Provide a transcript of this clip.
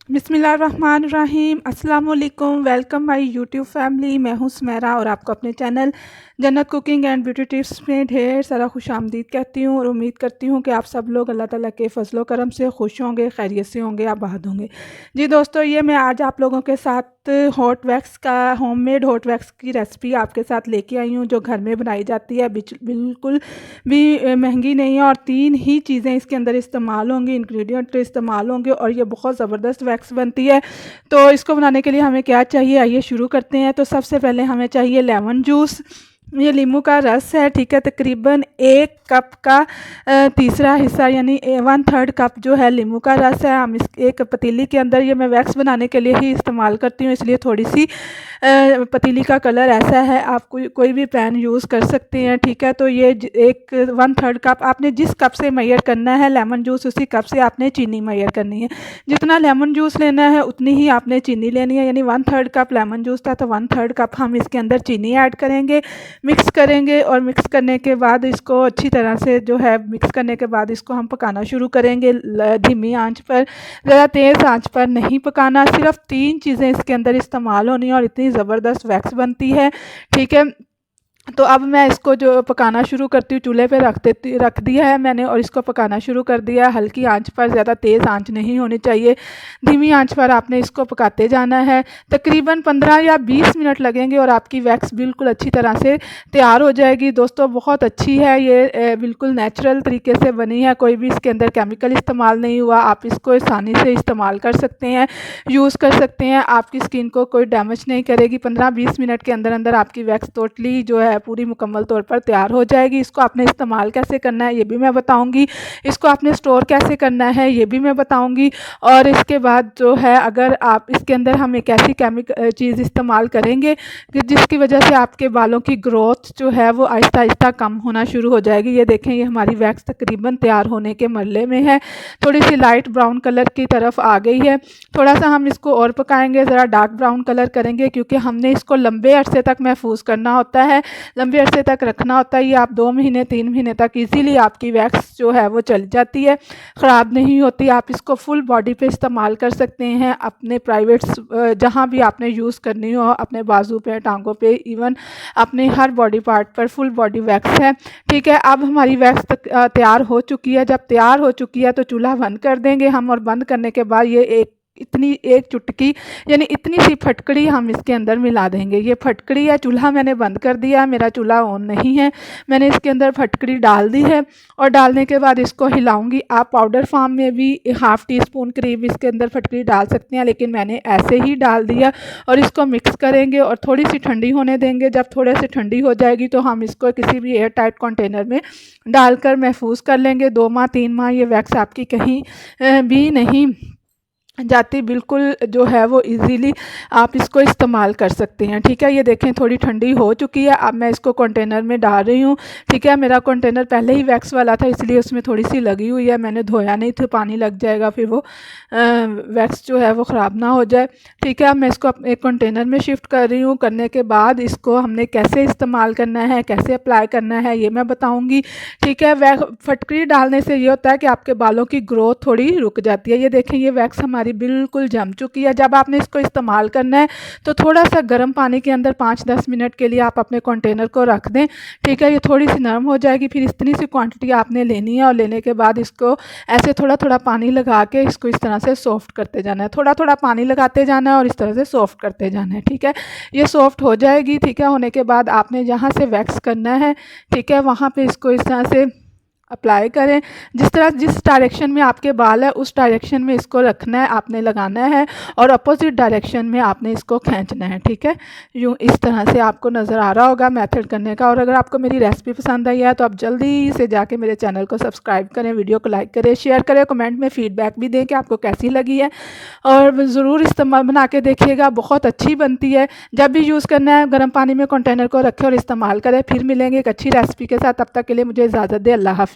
बिस्मिल्लाहिर्रहमानिर्रहीम। अस्सलाम वालेकुम। Welcome my YouTube family. मैं हूं सुमेरा और आपको अपने चैनल जन्नत कुकिंग एंड ब्यूटी टिप्स में ढेर सारा खुशामदीद कहती हूँ और उम्मीद करती हूँ कि आप सब लोग अल्लाह ताला के फजलो करम से खुश होंगे, खैरियत से होंगे, आबाद होंगे। जी दोस्तों, ये मैं आज आप लोगों के साथ हॉट वैक्स का होममेड हॉट वैक्स की रेसिपी आपके साथ लेके आई हूँ, जो घर में बनाई जाती है। बिल्कुल भी महंगी नहीं है और 3 ही चीज़ें इसके अंदर इस्तेमाल होंगी, इंग्रेडिएंट इस्तेमाल होंगे और ये बहुत ज़बरदस्त वैक्स बनती है। तो इसको बनाने के लिए हमें क्या चाहिए, आइए शुरू करते हैं। तो सबसे पहले हमें चाहिए लेमन जूस। ये नींबू का रस है, ठीक है। तकरीबन 1 कप का तीसरा हिस्सा यानी 1/3 कप जो है नींबू का रस है। हम इस एक पतीली के अंदर, ये मैं वैक्स बनाने के लिए ही इस्तेमाल करती हूँ, इसलिए थोड़ी सी पतीली का कलर ऐसा है। आप कोई भी पैन यूज़ कर सकते हैं, ठीक है। तो ये 1/3 कप आपने जिस कप से मेजर करना है लेमन जूस, उसी कप से आपने चीनी मेजर करनी है। जितना लेमन जूस लेना है उतनी ही आपने चीनी लेनी है। यानी 1/3 कप लेमन जूस था तो 1/3 कप हम इसके अंदर चीनी ऐड करेंगे, मिक्स करेंगे और मिक्स करने के बाद इसको अच्छी तरह से जो है मिक्स करने के बाद इसको हम पकाना शुरू करेंगे धीमी आंच पर। ज़्यादा तेज़ आंच पर नहीं पकाना। सिर्फ 3 चीज़ें इसके अंदर इस्तेमाल होनी है और इतनी ज़बरदस्त वैक्स बनती है, ठीक है। तो अब मैं इसको जो पकाना शुरू करती हूँ, चूल्हे पे रख दिया है मैंने और इसको पकाना शुरू कर दिया है हल्की आंच पर। ज़्यादा तेज़ आंच नहीं होनी चाहिए, धीमी आंच पर आपने इसको पकाते जाना है। तकरीबन 15 या 20 मिनट लगेंगे और आपकी वैक्स बिल्कुल अच्छी तरह से तैयार हो जाएगी। दोस्तों बहुत अच्छी है ये, बिल्कुल नेचुरल तरीके से बनी है, कोई भी इसके अंदर केमिकल इस्तेमाल नहीं हुआ। आप इसको आसानी से इस्तेमाल कर सकते हैं, यूज़ कर सकते हैं, आपकी स्किन को कोई डैमेज नहीं करेगी। 15-20 मिनट के अंदर अंदर आपकी वैक्स टोटली जो है पूरी मुकम्मल तौर पर तैयार हो जाएगी। इसको आपने इस्तेमाल कैसे करना है ये भी मैं बताऊंगी, इसको आपने स्टोर कैसे करना है ये भी मैं बताऊंगी। और इसके बाद जो है, अगर आप इसके अंदर हम एक ऐसी केमिकल चीज़ इस्तेमाल करेंगे कि जिसकी वजह से आपके बालों की ग्रोथ जो है वो आहिस्ता आहिस्ता कम होना शुरू हो जाएगी। ये देखें, ये हमारी वैक्स तकरीबन तैयार होने के मरले में है, थोड़ी सी लाइट ब्राउन कलर की तरफ आ गई है। थोड़ा सा हम इसको और पकाएंगे, ज़रा डार्क ब्राउन कलर करेंगे, क्योंकि हमने इसको लंबे अरसे तक महफूज करना होता है, लंबे अरसे तक रखना होता है। ये आप 2 महीने 3 महीने तक इजीली आपकी वैक्स जो है वो चल जाती है, ख़राब नहीं होती। आप इसको फुल बॉडी पे इस्तेमाल कर सकते हैं, अपने प्राइवेट्स जहाँ भी आपने यूज़ करनी हो, अपने बाजू पे, टांगों पे, इवन अपने हर बॉडी पार्ट पर फुल बॉडी वैक्स है, ठीक है। अब हमारी वैक्स तैयार हो चुकी है। जब तैयार हो चुकी है तो चूल्हा बंद कर देंगे हम, और बंद करने के बाद ये एक चुटकी यानी इतनी सी फटकड़ी हम इसके अंदर मिला देंगे। ये फटकड़ी है, चूल्हा मैंने बंद कर दिया है, मेरा चूल्हा ऑन नहीं है। मैंने इसके अंदर फटकड़ी डाल दी है और डालने के बाद इसको हिलाऊंगी। आप पाउडर फॉर्म में भी 1/2 टीस्पून करीब इसके अंदर फटकड़ी डाल सकते हैं, लेकिन मैंने ऐसे ही डाल दिया। और इसको मिक्स करेंगे और थोड़ी सी ठंडी होने देंगे। जब थोड़े से ठंडी हो जाएगी तो हम इसको किसी भी एयर टाइट कंटेनर में डालकर महफूज कर लेंगे। 2 माह 3 माह ये वैक्स आपकी कहीं भी नहीं जाती, बिल्कुल जो है वो इजीली आप इसको इस्तेमाल कर सकते हैं, ठीक है। ये देखें थोड़ी ठंडी हो चुकी है। अब मैं इसको कंटेनर में डाल रही हूँ, ठीक है। मेरा कंटेनर पहले ही वैक्स वाला था, इसलिए उसमें थोड़ी सी लगी हुई है, मैंने धोया नहीं था, पानी लग जाएगा फिर वो वैक्स जो है वो ख़राब ना हो जाए, ठीक है। अब मैं इसको एक कंटेनर में शिफ्ट कर रही हूँ। करने के बाद इसको हमने कैसे इस्तेमाल करना है, कैसे अप्लाई करना है ये मैं बताऊँगी, ठीक है। फटकरी डालने से ये होता है कि आपके बालों की ग्रोथ थोड़ी रुक जाती है। ये देखें, ये वैक्स हमारी बिल्कुल जम चुकी है। जब आपने इसको इस्तेमाल करना है तो थोड़ा सा गर्म पानी के अंदर 5-10 मिनट के लिए आप अपने कंटेनर को रख दें, ठीक है। ये थोड़ी सी नरम हो जाएगी। फिर इतनी सी क्वांटिटी आपने लेनी है और लेने के बाद इसको ऐसे थोड़ा थोड़ा पानी लगा के इसको इस तरह से सॉफ्ट करते जाना है। थोड़ा थोड़ा पानी लगाते जाना है और इस तरह से सॉफ्ट करते जाना है, ठीक है। ये सॉफ्ट हो जाएगी, ठीक है। होने के बाद आपने जहाँ से वैक्स करना है, ठीक है, वहाँ पे इसको इस तरह से अप्लाई करें। जिस डायरेक्शन में आपके बाल है उस डायरेक्शन में इसको रखना है, आपने लगाना है, और अपोजिट डायरेक्शन में आपने इसको खींचना है, ठीक है। यूँ इस तरह से आपको नज़र आ रहा होगा मेथड करने का। और अगर आपको मेरी रेसिपी पसंद आई है तो आप जल्दी से जाके मेरे चैनल को सब्सक्राइब करें, वीडियो को लाइक करें, शेयर करें, कमेंट में फ़ीडबैक भी दें कि आपको कैसी लगी है। और ज़रूर इस्तेमाल बना के देखिएगा, बहुत अच्छी बनती है। जब भी यूज़ करना है गर्म पानी में कंटेनर को रखें और इस्तेमाल करें। फिर मिलेंगे एक अच्छी रेसिपी के साथ, तब तक के लिए मुझे इजाज़त दें। अल्लाह हाफ़िज़।